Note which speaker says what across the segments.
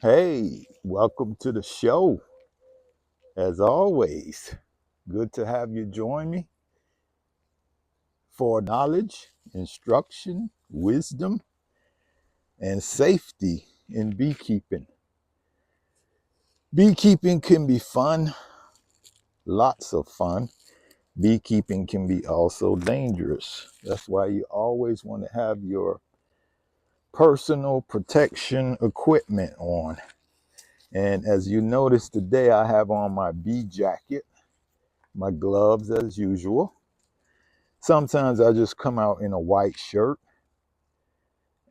Speaker 1: Hey, welcome to the show. As always, good to have you join me for knowledge, instruction, wisdom, and safety in beekeeping. Beekeeping can be fun, lots of fun. Beekeeping can be also dangerous. That's why you always want to have your personal protection equipment on. And as you notice today, I have on my bee jacket, my gloves as usual. Sometimes I just come out in a white shirt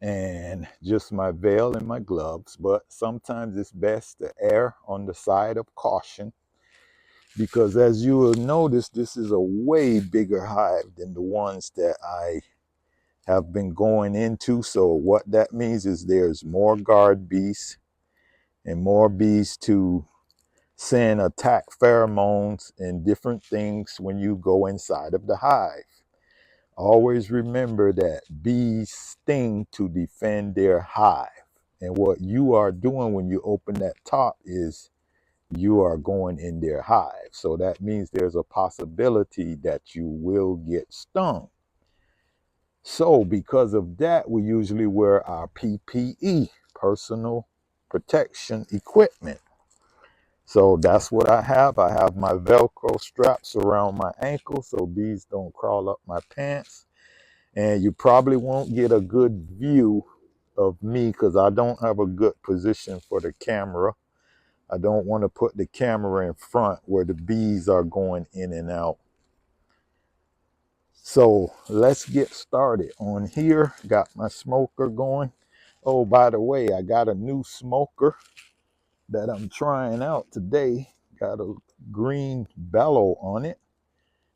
Speaker 1: and just my veil and my gloves, but sometimes it's best to err on the side of caution because as you will notice, this is a way bigger hive than the ones that I have been going into. So what that means is there's more guard bees and more bees to send attack pheromones and different things when you go inside of the hive. Always remember that bees sting to defend their hive. And what you are doing when you open that top is you are going in their hive. So that means there's a possibility that you will get stung. So because of that, we usually wear our PPE, personal protection equipment. So that's what I have. I have my Velcro straps around my ankles so bees don't crawl up my pants. And you probably won't get a good view of me because I don't have a good position for the camera. I don't want to put the camera in front where the bees are going in and out. So let's get started. On here, got my smoker going. Oh, by the way, I got a new smoker that I'm trying out today. Got a green bellow on it,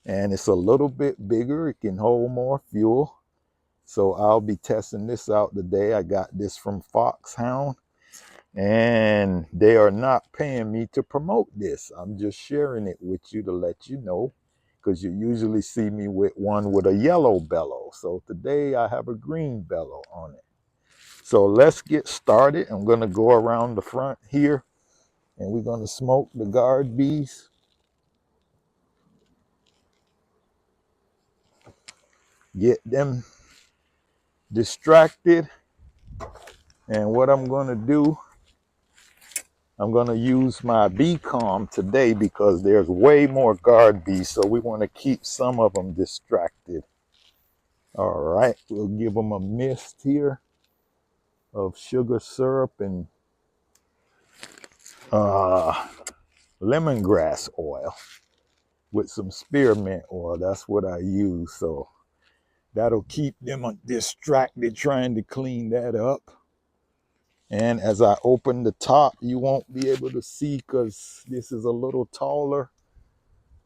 Speaker 1: and it's a little bit bigger. It can hold more fuel. So I'll be testing this out today. I got this from Foxhound, and they are not paying me to promote this. I'm just sharing it with you to let you know, because you usually see me with one with a yellow bellow. So today I have a green bellow on it. So let's get started. I'm going to go around the front here, and we're going to smoke the guard bees. Get them distracted. And what I'm going to do, I'm going to use my bee calm today because there's way more guard bees, so we want to keep some of them distracted. All right, we'll give them a mist here of sugar syrup and uh, lemongrass oil with some spearmint oil. That's what I use, so that'll keep them distracted trying to clean that up. And as I open the top, you won't be able to see because this is a little taller.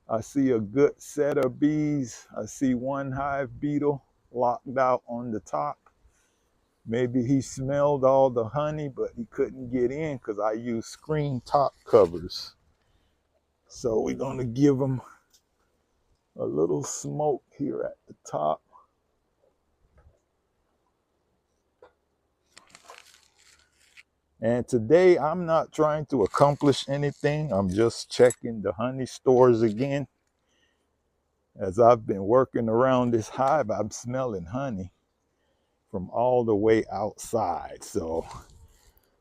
Speaker 1: I see a good set of bees. I see one hive beetle locked out on the top. Maybe he smelled all the honey, but he couldn't get in because I use screen top covers. So we're going to give him a little smoke here at the top. And today I'm not trying to accomplish anything. I'm just checking the honey stores again. As I've been working around this hive, I'm smelling honey from all the way outside. So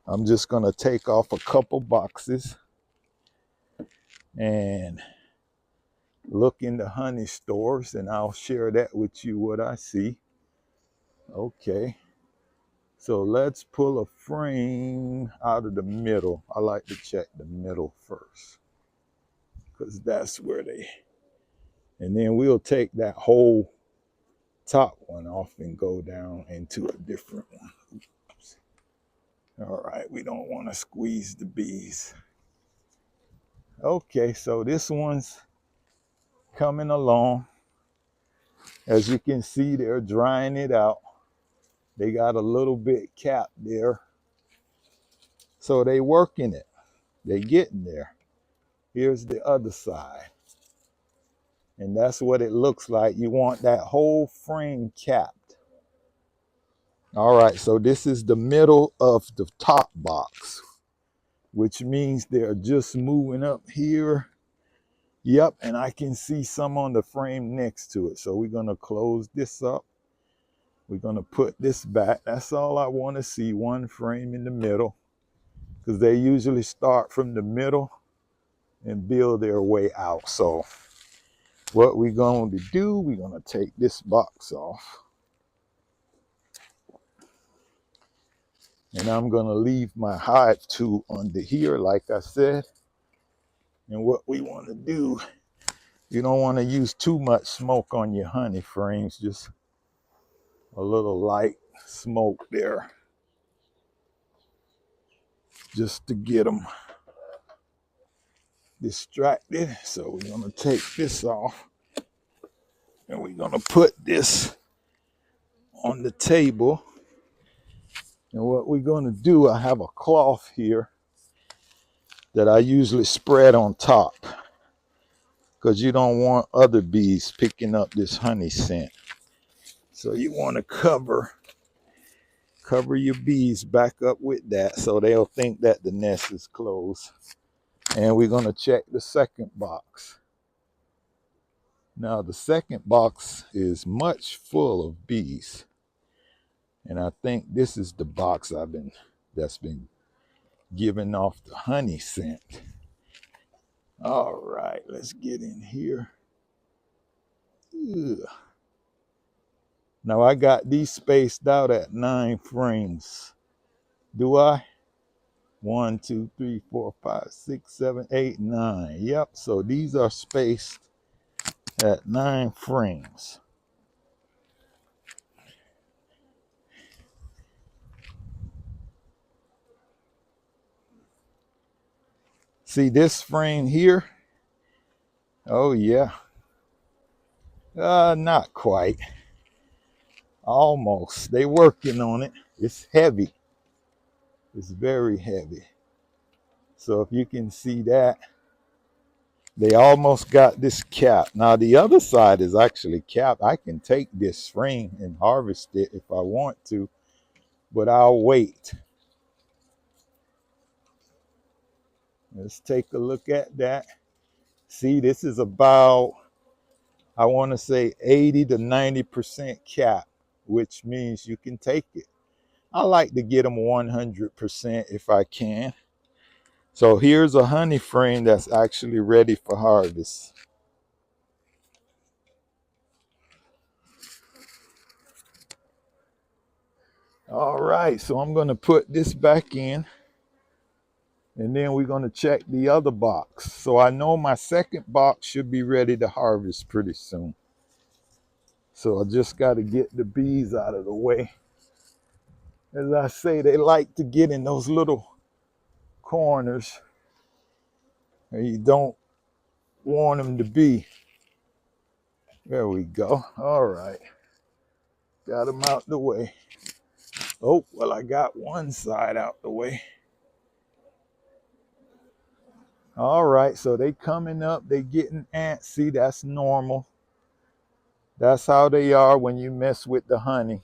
Speaker 1: I'm just going to take off a couple boxes and look in the honey stores, and I'll share that with you what I see. Okay. So let's pull a frame out of the middle. I like to check the middle first because that's where and then we'll take that whole top one off and go down into a different one. Oops. All right, we don't want to squeeze the bees. Okay, so this one's coming along. As you can see, they're drying it out. They got a little bit capped there. So they working it. They getting there. Here's the other side. And that's what it looks like. You want that whole frame capped. All right, so this is the middle of the top box. which means they're just moving up here. Yep, and I can see some on the frame next to it. So we're gonna close this up. We're gonna put this back. That's all I wanna see, one frame in the middle, because they usually start from the middle and build their way out. So what we're going to do, we're gonna take this box off. And I'm gonna leave my hive tool under here, like I said. And what we wanna do, you don't wanna use too much smoke on your honey frames, just a little light smoke there, just to get them distracted. So we're gonna take this off and we're gonna put this on the table. And what we're gonna do, I have a cloth here that I usually spread on top, because you don't want other bees picking up this honey scent. So you wanna cover your bees back up with that so they'll think that the nest is closed. And we're gonna check the second box. Now the second box is much full of bees. And I think this is the box that's been giving off the honey scent. All right, let's get in here. Ugh. Now I got these spaced out at 9 frames. Do I? 1, 2, 3, 4, 5, 6, 7, 8, 9. Yep, so these are spaced at 9 frames. See this frame here? Oh yeah. Not quite. Almost. They working on it. It's heavy. It's very heavy. So if you can see that, they almost got this cap. Now the other side is actually capped. I can take this frame and harvest it if I want to, but I'll wait. Let's take a look at that. See, this is about, I want to say 80 to 90% cap, which means you can take it. I like to get them 100% if I can. So here's a honey frame that's actually ready for harvest. All right, so I'm going to put this back in, and then we're going to check the other box. So I know my second box should be ready to harvest pretty soon. So I just got to get the bees out of the way. As I say, they like to get in those little corners, and you don't want them to be. There we go. All right. Got them out the way. Oh, well, I got one side out the way. All right, so they coming up, they getting antsy. That's normal. That's how they are when you mess with the honey.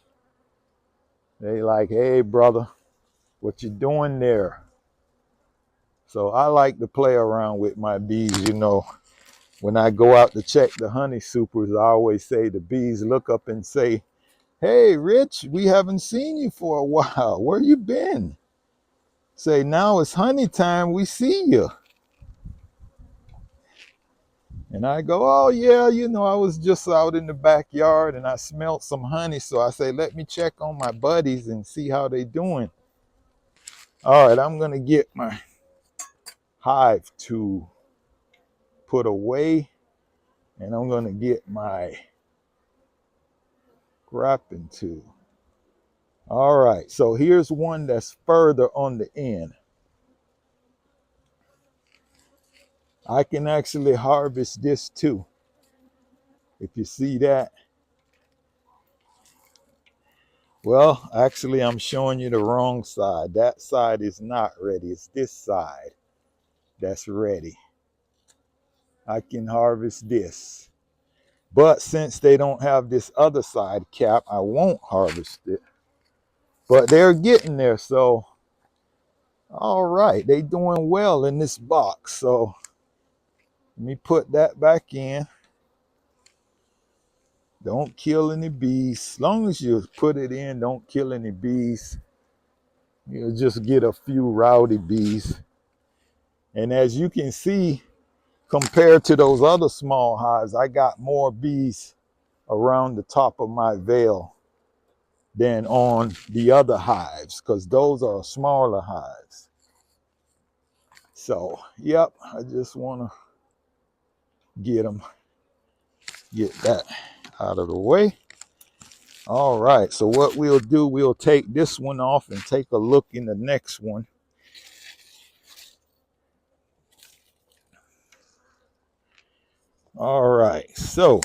Speaker 1: They like, hey, brother, what you doing there? So I like to play around with my bees. You know, when I go out to check the honey supers, I always say the bees look up and say, hey, Rich, we haven't seen you for a while. Where you been? Say, now it's honey time, we see you. And I go, oh yeah, you know, I was just out in the backyard and I smelled some honey. So I say, let me check on my buddies and see how they doing. All right, I'm gonna get my hive tool put away, and I'm gonna get my grappling tool. All right, so here's one that's further on the end. I can actually harvest this too. If you see that. Well, actually, I'm showing you the wrong side. That side is not ready. It's this side that's ready. I can harvest this. But since they don't have this other side cap, I won't harvest it. But they're getting there, so All right, they doing well in this box. So let me put that back in. Don't kill any bees. As long as you put it in, don't kill any bees. You'll just get a few rowdy bees. And as you can see, compared to those other small hives, I got more bees around the top of my veil than on the other hives, because those are smaller hives. So, yep, I just want to get that out of the way. All right, so what we'll do, we'll take this one off and take a look in the next one. All right, so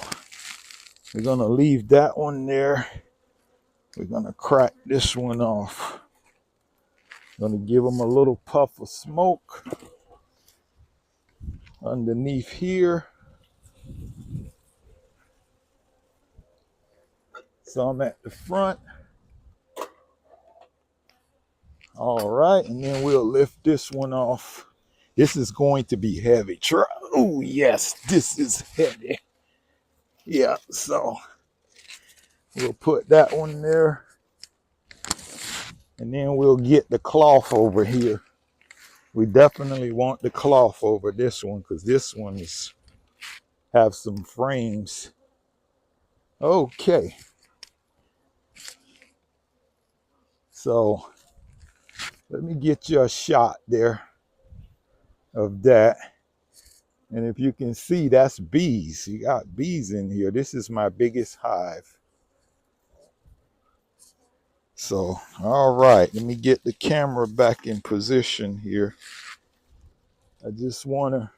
Speaker 1: we're gonna leave that one there. We're gonna crack this one off. Gonna give them a little puff of smoke underneath here. Some at the front. All right, and then we'll lift this one off. This is going to be heavy. Oh yes, this is heavy. Yeah, so we'll put that one there. And then we'll get the cloth over here. We definitely want the cloth over this one because this one is have some frames. Okay. So let me get you a shot there of that. And if you can see, that's bees. You got bees in here. This is my biggest hive. So, all right, let me get the camera back in position here. I just want to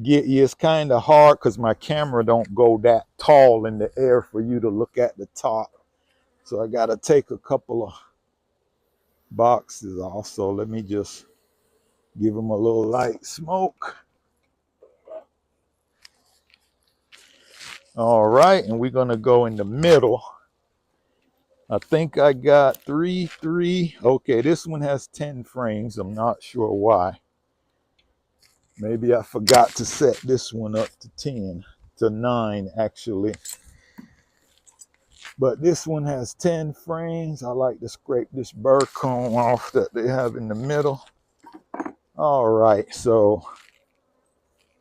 Speaker 1: get you, it's kind of hard because my camera don't go that tall in the air for you to look at the top. So I got to take a couple of boxes off. So let me just give them a little light smoke. All right, and we're going to go in the middle. I think I got three. Okay, this one has 10 frames. I'm not sure why. Maybe I forgot to set this one up to 10, to 9 actually. But this one has 10 frames. I like to scrape this burr comb off that they have in the middle. All right, so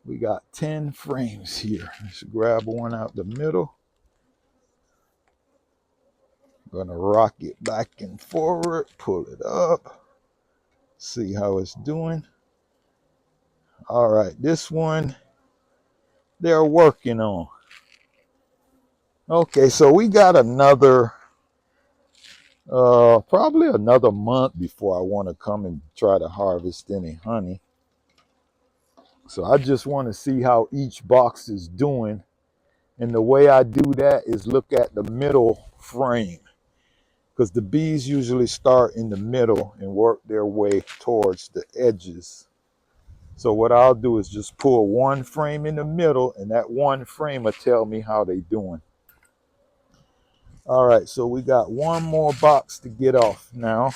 Speaker 1: we got 10 frames here. Let's grab one out the middle. Gonna rock it back and forward, pull it up, see how it's doing. All right, this one they're working on. Okay, so we got another, probably another month before I want to come and try to harvest any honey. So I just want to see how each box is doing. And the way I do that is look at the middle frame, because the bees usually start in the middle and work their way towards the edges. So what I'll do is just pull one frame in the middle, and that one frame will tell me how they doing. All right, so we got one more box to get off now.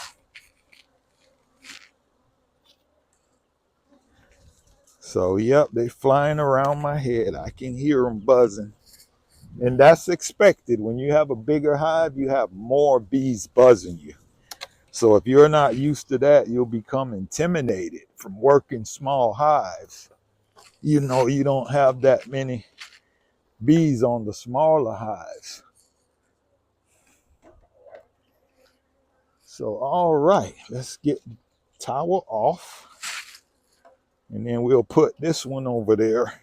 Speaker 1: So yep, they flying around my head. I can hear them buzzing. And that's expected. When you have a bigger hive, you have more bees buzzing you. So if you're not used to that, you'll become intimidated from working small hives. You know, you don't have that many bees on the smaller hives. So, all right, let's get the towel off. And then we'll put this one over there.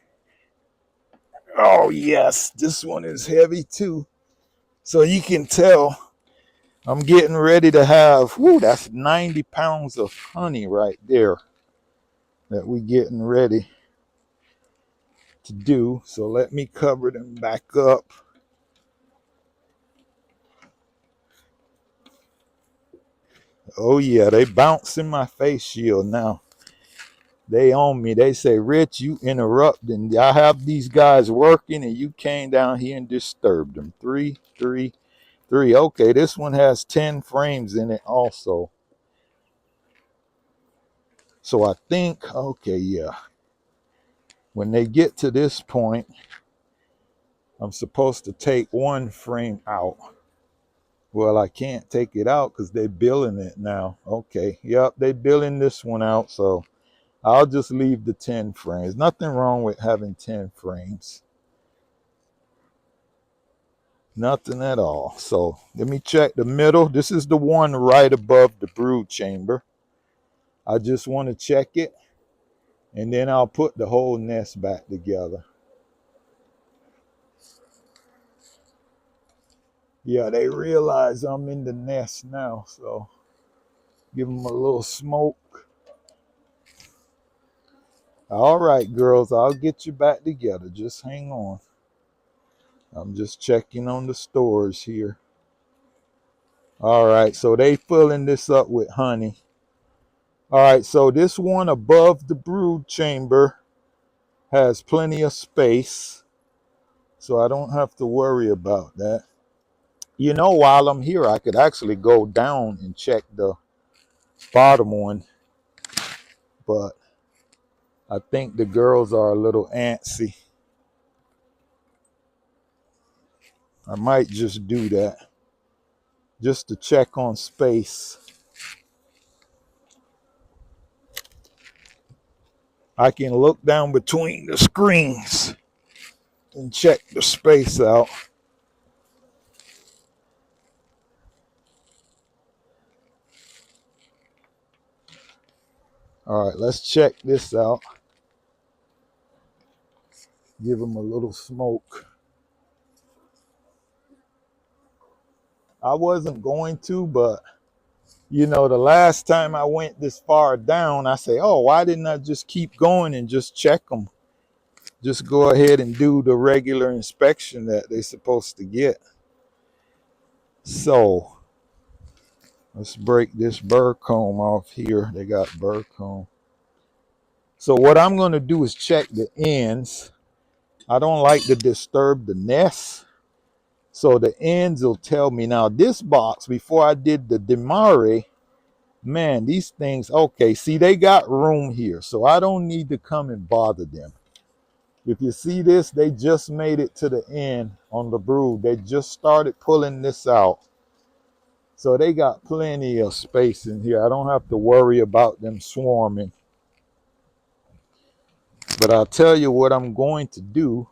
Speaker 1: Oh, yes, this one is heavy too. So you can tell I'm getting ready to have, whoo, that's 90 pounds of honey right there that we getting ready to do. So let me cover them back up. Oh yeah, they bouncing my face shield now. They on me. They say, Rich, you interrupting. I have these guys working and you came down here and disturbed them. 3. Okay, this one has 10 frames in it also. So I think, okay, yeah. When they get to this point, I'm supposed to take one frame out. Well, I can't take it out because they're billing it now. Okay, yep, they're billing this one out. So I'll just leave the 10 frames. Nothing wrong with having 10 frames. Nothing at all. So let me check the middle. This is the one right above the brood chamber. I just want to check it, and then I'll put the whole nest back together. Yeah, they realize I'm in the nest now, so give them a little smoke. All right, girls, I'll get you back together. Just hang on. I'm just checking on the stores here. All right, so they filling this up with honey. All right, so this one above the brood chamber has plenty of space, so I don't have to worry about that. You know, while I'm here, I could actually go down and check the bottom one, but I think the girls are a little antsy. I might just do that, just to check on space. I can look down between the screens and check the space out. All right, let's check this out. Give them a little smoke. I wasn't going to, but you know, the last time I went this far down, I say, oh, why didn't I just keep going and just check them? Just go ahead and do the regular inspection that they're supposed to get. So let's break this burr comb off here. They got burr comb. So what I'm going to do is check the ends. I don't like to disturb the nest. So the ends will tell me. Now this box, before I did the Demare, man, these things, okay, see, they got room here. So I don't need to come and bother them. If you see this, they just made it to the end on the brood. They just started pulling this out. So they got plenty of space in here. I don't have to worry about them swarming. But I'll tell you what I'm going to do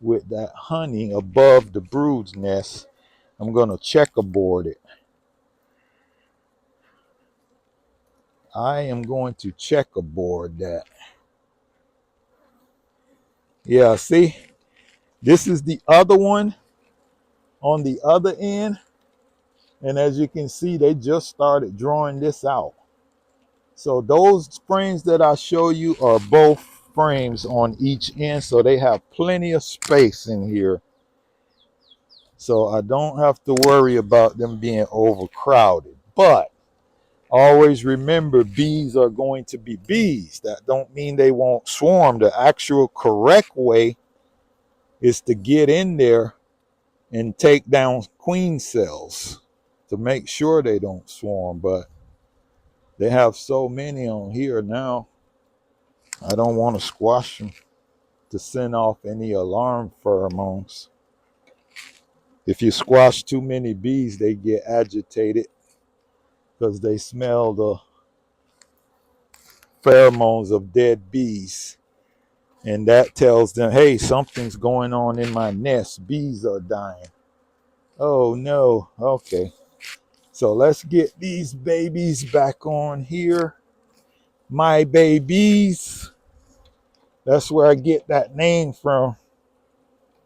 Speaker 1: with that honey above the brood's nest. I'm going to checkerboard it. I am going to checkerboard that. Yeah, see? This is the other one on the other end. And as you can see, they just started drawing this out. So those frames that I show you are both frames on each end. So they have plenty of space in here. So I don't have to worry about them being overcrowded. But always remember, bees are going to be bees. That don't mean they won't swarm. The actual correct way is to get in there and take down queen cells to make sure they don't swarm. But they have so many on here now, I don't want to squash them to send off any alarm pheromones. If you squash too many bees, they get agitated because they smell the pheromones of dead bees. And that tells them, hey, something's going on in my nest. Bees are dying. Oh, no. Okay. So let's get these babies back on here. My babies. That's where I get that name from.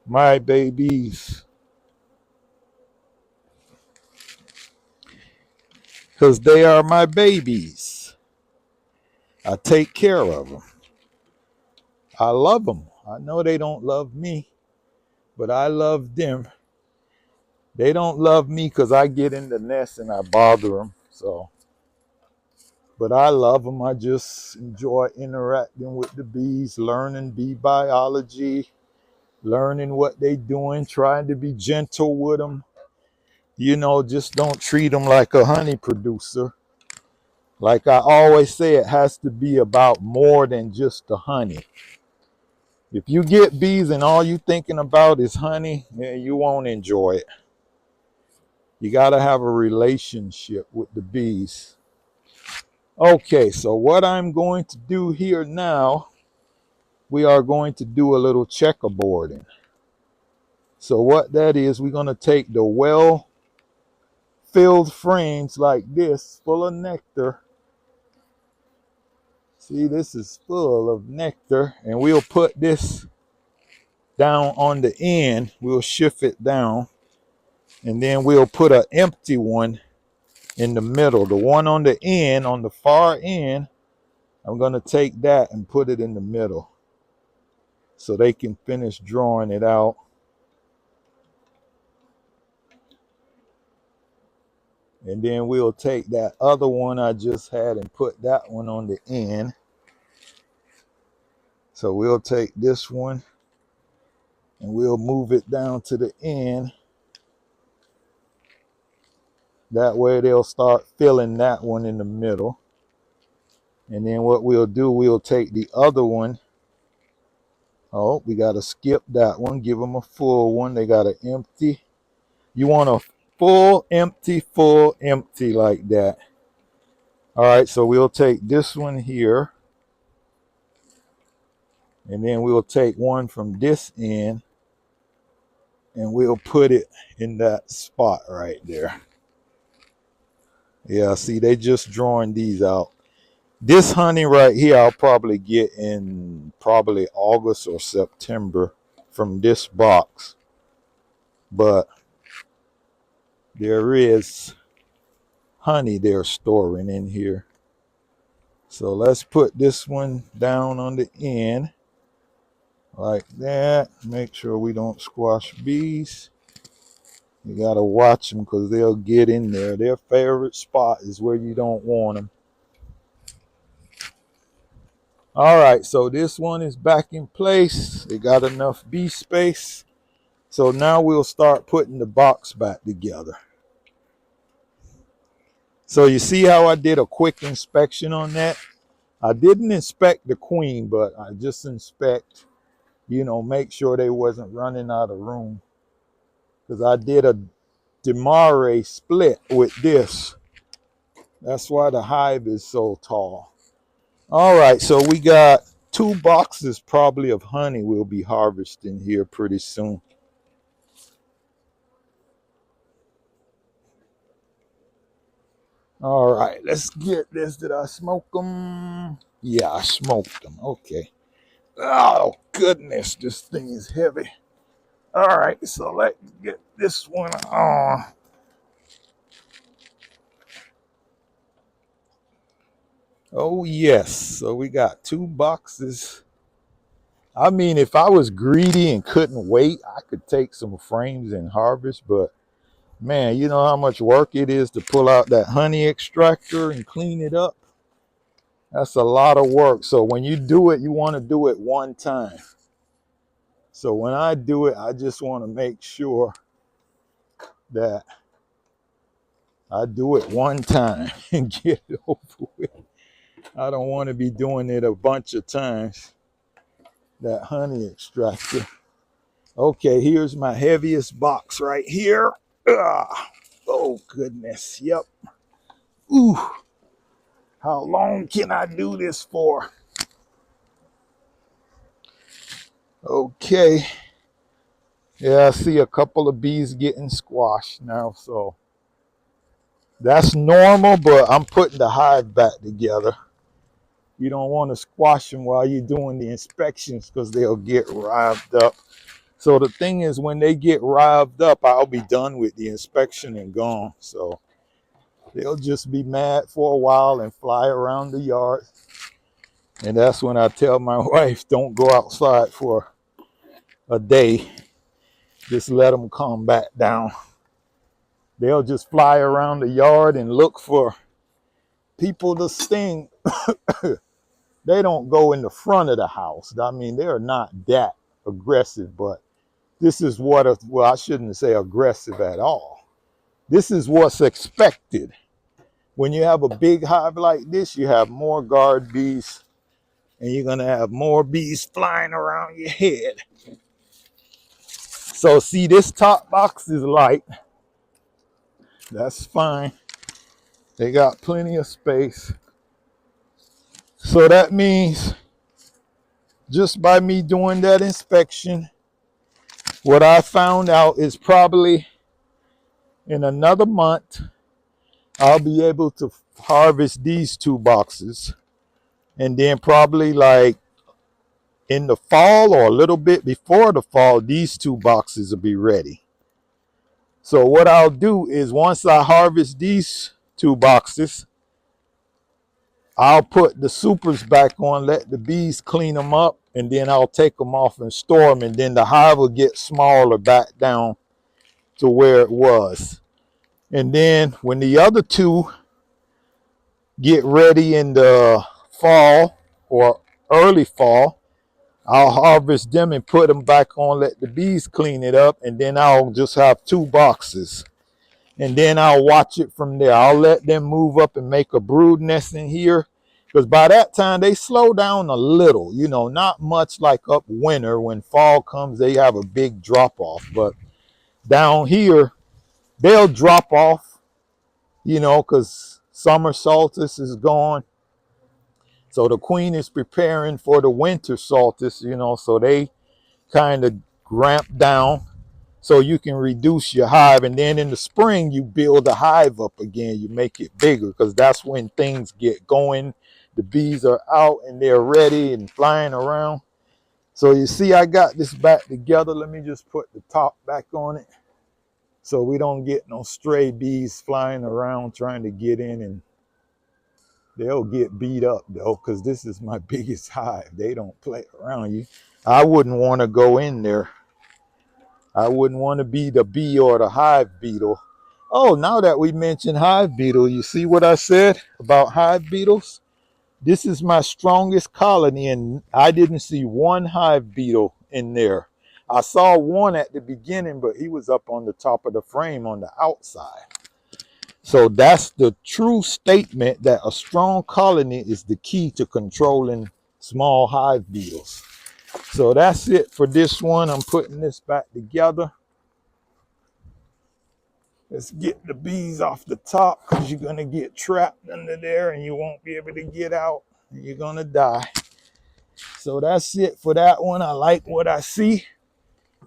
Speaker 1: My babies. Because they are my babies. I take care of them. I love them. I know they don't love me, but I love them. They don't love me because I get in the nest and I bother them. So, but I love them. I just enjoy interacting with the bees, learning bee biology, learning what they're doing, trying to be gentle with them. You know, just don't treat them like a honey producer. Like I always say, it has to be about more than just the honey. If you get bees and all you thinking about is honey, yeah, you won't enjoy it. You got to have a relationship with the bees. Okay, so what I'm going to do here now, we are going to do a little checkerboarding. So what that is, we're going to take the well-filled frames like this, full of nectar. See, this is full of nectar, and we'll put this down on the end. We'll shift it down, and then we'll put an empty one in the middle. The one on the end, on the far end, I'm going to take that and put it in the middle so they can finish drawing it out. And then we'll take that other one I just had and put that one on the end. So we'll take this one and we'll move it down to the end. That way they'll start filling that one in the middle. And then what we'll do, we'll take the other one. Oh, we got to skip that one. Give them a full one. They got an empty. You want a full, empty like that. All right, so we'll take this one here. And then we'll take one from this end. And we'll put it in that spot right there. Yeah, see, they just drawing these out. This honey right here, I'll probably get in probably August or September from this box. But there is honey they're storing in here. So let's put this one down on the end like that. Make sure we don't squash bees. You got to watch them because they'll get in there. Their favorite spot is where you don't want them. All right, so this one is back in place. It got enough bee space. So now we'll start putting the box back together. So you see how I did a quick inspection on that? I didn't inspect the queen, but I just inspect, make sure they wasn't running out of room. Because I did a Demare split with this. That's why the hive is so tall. All right, so we got 2 boxes probably of honey we'll be harvesting here pretty soon. All right, let's get this. Did I smoke them? Yeah, I smoked them. Okay. Oh, goodness, this thing is heavy. All right, so let's get this one on. Oh, yes. So we got 2 boxes. I mean, if I was greedy and couldn't wait, I could take some frames and harvest, but man, you know how much work it is to pull out that honey extractor and clean it up? That's a lot of work. So when you do it, you want to do it one time. So when I do it, I just want to make sure that I do it one time and get it over with. I don't want to be doing it a bunch of times. That honey extractor. Okay, here's my heaviest box right here. Oh, goodness. Yep. Ooh. How long can I do this for? Okay. Yeah, I see a couple of bees getting squashed now, so that's normal, but I'm putting the hive back together. You don't want to squash them while you're doing the inspections because they'll get rived up. So the thing is, when they get rived up, I'll be done with the inspection and gone. So they'll just be mad for a while and fly around the yard. And that's when I tell my wife, don't go outside for a day. Just let them calm back down. They'll just fly around the yard and look for people to sting. They don't go in the front of the house. I mean, they're not that aggressive, but this is what, well, I shouldn't say aggressive at all. This is what's expected. When you have a big hive like this, you have more guard bees, and you're gonna have more bees flying around your head. So see, this top box is light. That's fine. They got plenty of space. So that means just by me doing that inspection, what I found out is probably in another month, I'll be able to harvest these 2 boxes. And then probably like in the fall or a little bit before the fall, these 2 boxes will be ready. So what I'll do is once I harvest these 2 boxes, I'll put the supers back on, let the bees clean them up, and then I'll take them off and store them, and then the hive will get smaller back down to where it was. And then when the other 2 get ready in the fall or early fall, I'll harvest them and put them back on, let the bees clean it up, and then I'll just have 2 boxes. And then I'll watch it from there. I'll let them move up and make a brood nest in here, because by that time they slow down a little, you know, not much like up winter. When fall comes, they have a big drop off. But down here, they'll drop off, you know, because summer solstice is gone. So the queen is preparing for the winter solstice, you know, so they kind of ramp down so you can reduce your hive. And then in the spring, you build the hive up again. You make it bigger because that's when things get going. The bees are out and they're ready and flying around. So you see, I got this back together. Let me just put the top back on it so we don't get no stray bees flying around trying to get in, and they'll get beat up though, because this is my biggest hive. They don't play around. I wouldn't want to go in there. I wouldn't want to be the bee or the hive beetle. Oh, now that we mentioned hive beetle, you see what I said about hive beetles? This is my strongest colony, and I didn't see one hive beetle in there. I saw one at the beginning, but he was up on the top of the frame on the outside. So that's the true statement that a strong colony is the key to controlling small hive beetles. So that's it for this one. I'm putting this back together. Let's get the bees off the top, because you're going to get trapped under there and you won't be able to get out. And you're going to die. So that's it for that one. I like what I see.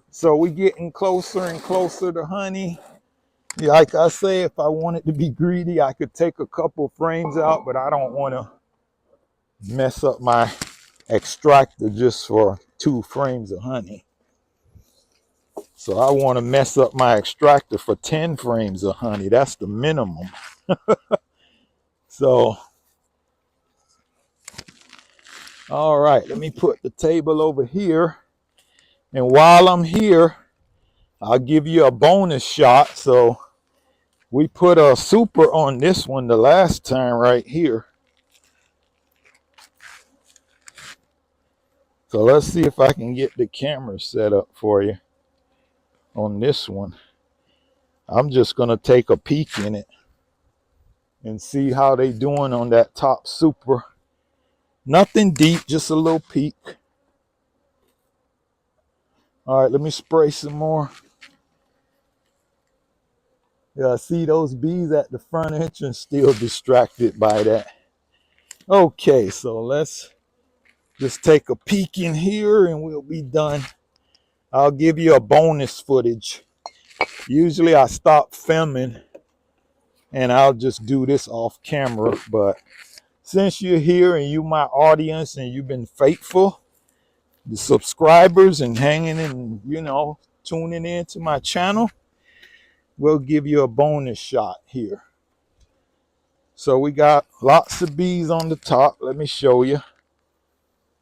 Speaker 1: So we're getting closer and closer to honey. Like I say, if I wanted to be greedy, I could take a couple frames out, but I don't want to mess up my extractor just for 2 frames of honey. So I want to mess up my extractor for 10 frames of honey. That's the minimum. So, all right, let me put the table over here. And while I'm here, I'll give you a bonus shot. So we put a super on this one the last time right here. So let's see if I can get the camera set up for you on this one. I'm just going to take a peek in it and see how they doing on that top super. Nothing deep, just a little peek. All right, let me spray some more. Yeah, see those bees at the front entrance still distracted by that. Okay, so let's just take a peek in here and we'll be done. I'll give you a bonus footage. Usually I stop filming and I'll just do this off camera, but since you're here and you my audience and you've been faithful, the subscribers and hanging and, you know, tuning in to my channel, we'll give you a bonus shot here. So we got lots of bees on the top. Let me show you.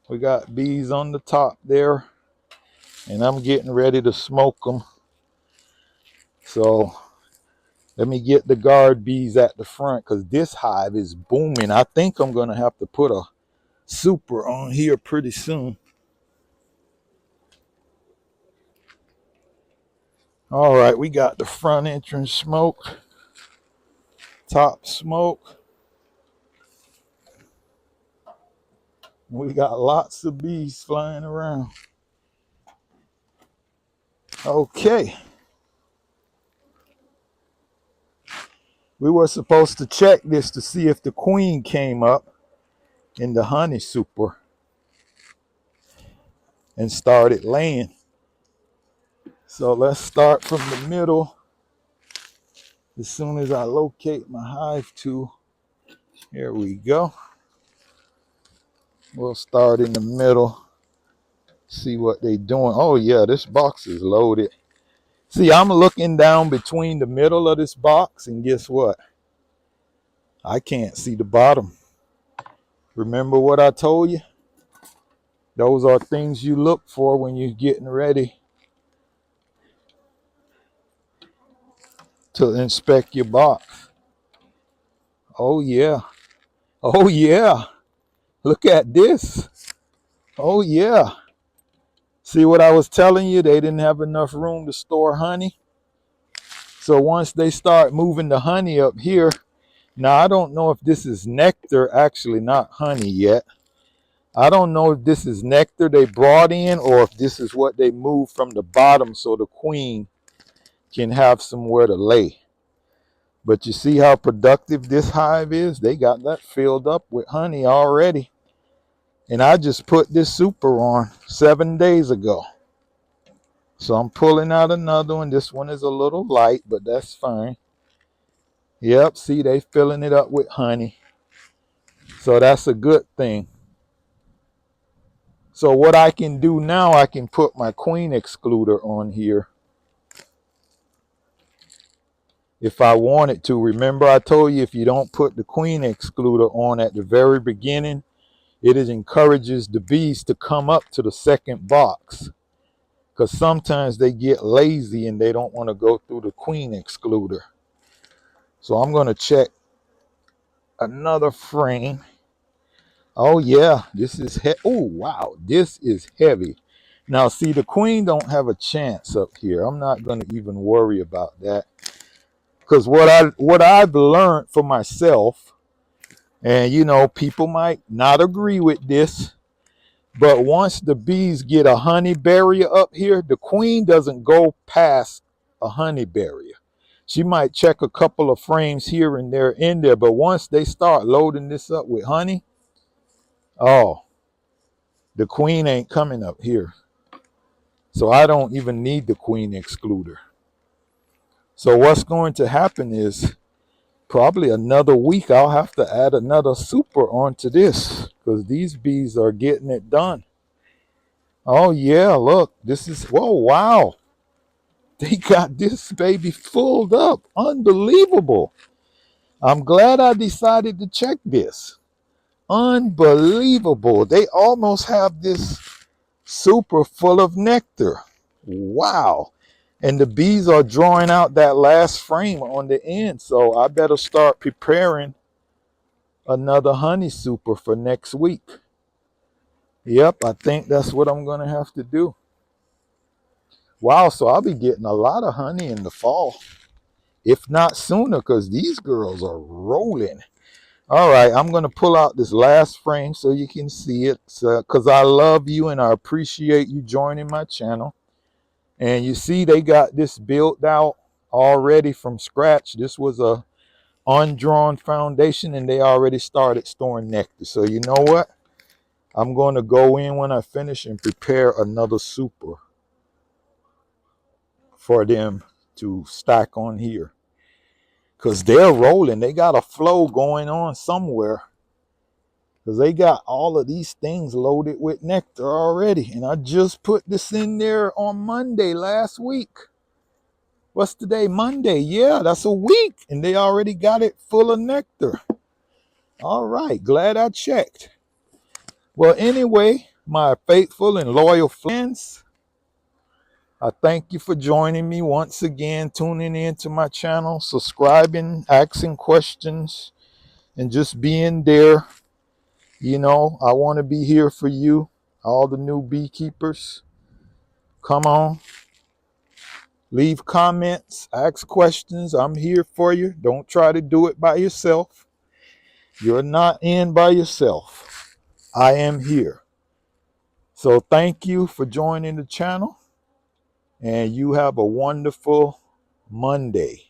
Speaker 1: We got bees on the top there, and I'm getting ready to smoke them. So let me get the guard bees at the front, because this hive is booming. I think I'm going to have to put a super on here pretty soon. All right, we got the front entrance smoke, top smoke. We got lots of bees flying around. Okay. We were supposed to check this to see if the queen came up in the honey super and started laying. So let's start from the middle. As soon as I locate my hive tool, here we go. We'll start in the middle, see what they doing. Oh yeah, this box is loaded. See, I'm looking down between the middle of this box, and guess what? I can't see the bottom. Remember what I told you? Those are things you look for when you're getting ready to inspect your box. Oh yeah. Oh yeah. Look at this. Oh yeah. See what I was telling you? They didn't have enough room to store honey. So once they start moving the honey up here, now I don't know if this is nectar, actually not honey yet. I don't know if this is nectar they brought in or if this is what they moved from the bottom so the queen can have somewhere to lay. But you see how productive this hive is? They got that filled up with honey already. And I just put this super on 7 days ago. So I'm pulling out another one. This one is a little light, but that's fine. Yep, see, they filling it up with honey. So that's a good thing. So what I can do now, I can put my queen excluder on here if I wanted to. Remember I told you if you don't put the queen excluder on at the very beginning, it encourages the bees to come up to the second box. Because sometimes they get lazy and they don't want to go through the queen excluder. So I'm going to check another frame. Oh yeah, this is oh wow, this is heavy. Now see, the queen don't have a chance up here. I'm not going to even worry about that. Because what I've learned for myself, and you know, people might not agree with this, but once the bees get a honey barrier up here, the queen doesn't go past a honey barrier. She might check a couple of frames here and there in there, but once they start loading this up with honey, oh, the queen ain't coming up here. So I don't even need the queen excluder. So what's going to happen is probably another week I'll have to add another super onto this because these bees are getting it done. Oh yeah, look, this is, whoa, wow. They got this baby filled up. Unbelievable. I'm glad I decided to check this. Unbelievable. They almost have this super full of nectar. Wow. And the bees are drawing out that last frame on the end. So I better start preparing another honey super for next week. Yep, I think that's what I'm going to have to do. Wow, so I'll be getting a lot of honey in the fall, if not sooner, because these girls are rolling. All right, I'm going to pull out this last frame so you can see it, because I love you and I appreciate you joining my channel. And you see they got this built out already from scratch. This was a undrawn foundation and they already started storing nectar. So you know what? I'm going to go in when I finish and prepare another super for them to stack on here. Because they're rolling. They got a flow going on somewhere. Because they got all of these things loaded with nectar already. And I just put this in there on Monday last week. What's today? Monday. Yeah, that's a week. And they already got it full of nectar. All right. Glad I checked. Well, anyway, my faithful and loyal friends, I thank you for joining me once again, tuning in to my channel, subscribing, asking questions, and just being there. You know, I want to be here for you, all the new beekeepers. Come on. Leave comments, ask questions. I'm here for you. Don't try to do it by yourself. You're not in by yourself. I am here. So thank you for joining the channel, and you have a wonderful Monday.